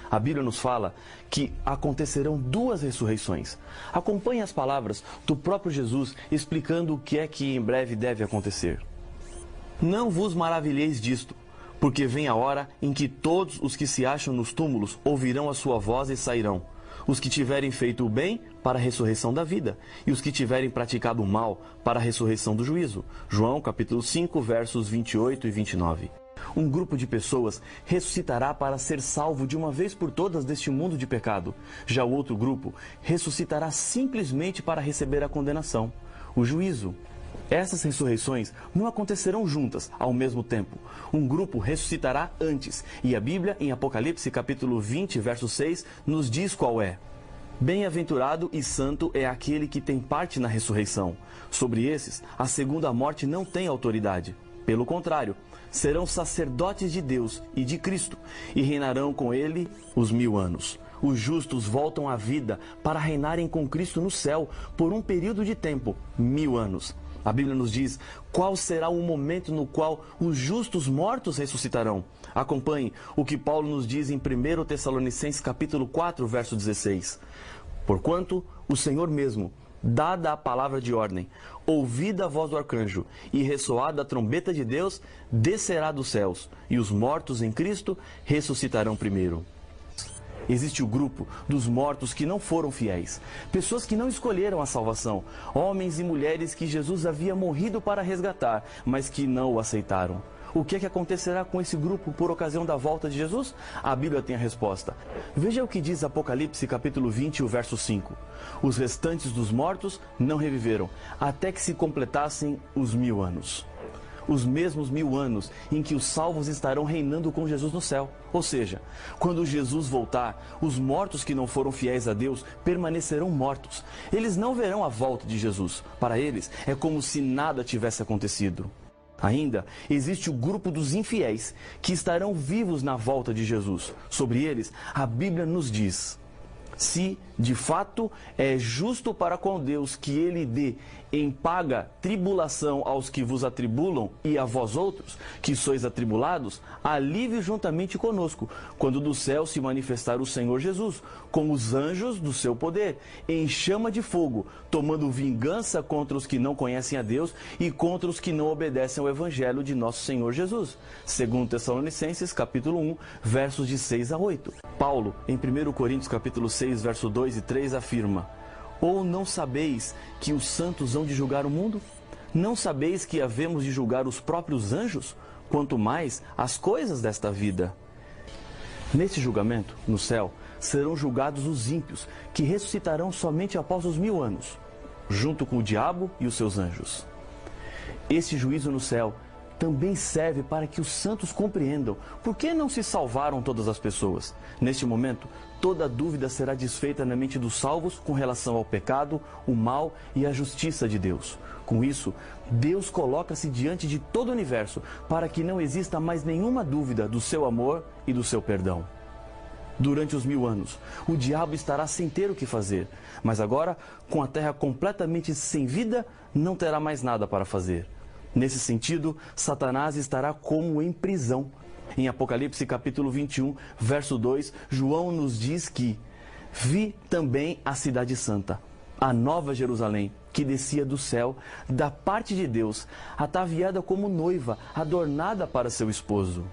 A Bíblia nos fala que acontecerão duas ressurreições. Acompanhe as palavras do próprio Jesus explicando o que é que em breve deve acontecer. Não vos maravilheis disto, porque vem a hora em que todos os que se acham nos túmulos ouvirão a sua voz e sairão. Os que tiverem feito o bem, para a ressurreição da vida, e os que tiverem praticado o mal, para a ressurreição do juízo. João capítulo 5, versos 28 e 29. Um grupo de pessoas ressuscitará para ser salvo de uma vez por todas deste mundo de pecado. Já o outro grupo ressuscitará simplesmente para receber a condenação, o juízo. Essas ressurreições não acontecerão juntas ao mesmo tempo. Um grupo ressuscitará antes, e a Bíblia, em Apocalipse capítulo 20, verso 6, nos diz qual é. Bem-aventurado e santo é aquele que tem parte na ressurreição. Sobre esses, a segunda morte não tem autoridade. Pelo contrário, serão sacerdotes de Deus e de Cristo, e reinarão com ele os 1000 anos. Os justos voltam à vida para reinarem com Cristo no céu por um período de tempo, 1000 anos. A Bíblia nos diz qual será o momento no qual os justos mortos ressuscitarão. Acompanhe o que Paulo nos diz em 1 Tessalonicenses capítulo 4, verso 16. Porquanto o Senhor mesmo, dada a palavra de ordem, ouvida a voz do arcanjo e ressoada a trombeta de Deus, descerá dos céus, e os mortos em Cristo ressuscitarão primeiro. Existe o grupo dos mortos que não foram fiéis, pessoas que não escolheram a salvação, homens e mulheres que Jesus havia morrido para resgatar, mas que não o aceitaram. O que é que acontecerá com esse grupo por ocasião da volta de Jesus? A Bíblia tem a resposta. Veja o que diz Apocalipse capítulo 20, o verso 5. Os restantes dos mortos não reviveram, até que se completassem os 1000 anos. Os mesmos 1000 anos em que os salvos estarão reinando com Jesus no céu. Ou seja, quando Jesus voltar, os mortos que não foram fiéis a Deus permanecerão mortos. Eles não verão a volta de Jesus. Para eles, é como se nada tivesse acontecido. Ainda existe o grupo dos infiéis, que estarão vivos na volta de Jesus. Sobre eles, a Bíblia nos diz: se de fato é justo para com Deus que ele dê em paga tribulação aos que vos atribulam e a vós outros, que sois atribulados, alívio juntamente conosco, quando do céu se manifestar o Senhor Jesus, com os anjos do seu poder, em chama de fogo, tomando vingança contra os que não conhecem a Deus e contra os que não obedecem ao Evangelho de nosso Senhor Jesus. 2 Tessalonicenses capítulo 1, versos de 6 a 8. Paulo, em 1 Coríntios capítulo 6, verso 2 e 3, afirma: ou não sabeis que os santos hão de julgar o mundo? Não sabeis que havemos de julgar os próprios anjos? Quanto mais as coisas desta vida. Nesse julgamento, no céu, serão julgados os ímpios, que ressuscitarão somente após os 1000 anos, junto com o diabo e os seus anjos. Esse juízo no céu também serve para que os santos compreendam por que não se salvaram todas as pessoas. Neste momento, toda dúvida será desfeita na mente dos salvos com relação ao pecado, o mal e a justiça de Deus. Com isso, Deus coloca-se diante de todo o universo para que não exista mais nenhuma dúvida do seu amor e do seu perdão. Durante os 1000 anos, o diabo estará sem ter o que fazer, mas agora, com a terra completamente sem vida, não terá mais nada para fazer. Nesse sentido, Satanás estará como em prisão. Em Apocalipse capítulo 21, verso 2, João nos diz que vi também a cidade santa, a nova Jerusalém, que descia do céu, da parte de Deus, ataviada como noiva, adornada para seu esposo.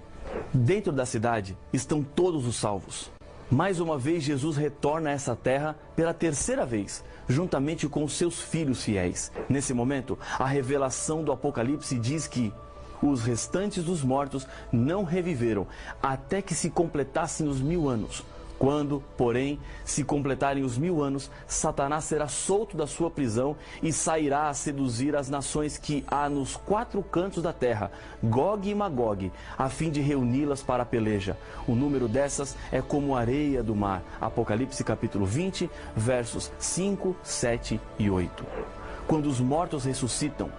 Dentro da cidade estão todos os salvos. Mais uma vez, Jesus retorna a essa terra pela terceira vez, juntamente com os seus filhos fiéis. Nesse momento, a revelação do Apocalipse diz que os restantes dos mortos não reviveram, até que se completassem os 1000 anos. Quando, porém, se completarem os 1000 anos, Satanás será solto da sua prisão e sairá a seduzir as nações que há nos 4 cantos da terra, Gog e Magog, a fim de reuni-las para a peleja. O número dessas é como areia do mar. Apocalipse capítulo 20, versos 5, 7 e 8. Quando os mortos ressuscitam,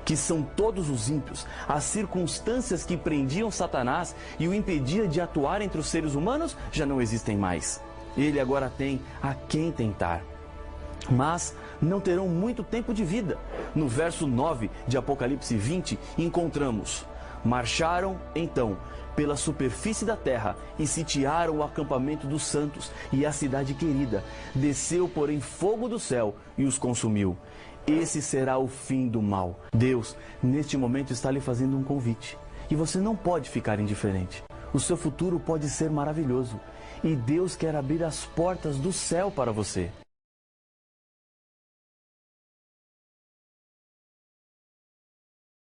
que são todos os ímpios, as circunstâncias que prendiam Satanás e o impediam de atuar entre os seres humanos já não existem mais. Ele agora tem a quem tentar. Mas não terão muito tempo de vida. No verso 9 de Apocalipse 20, encontramos: Marcharam, então, pela superfície da terra e sitiaram o acampamento dos santos e a cidade querida. Desceu, porém, fogo do céu e os consumiu. Esse será o fim do mal. Deus, neste momento, está lhe fazendo um convite. E você não pode ficar indiferente. O seu futuro pode ser maravilhoso. E Deus quer abrir as portas do céu para você.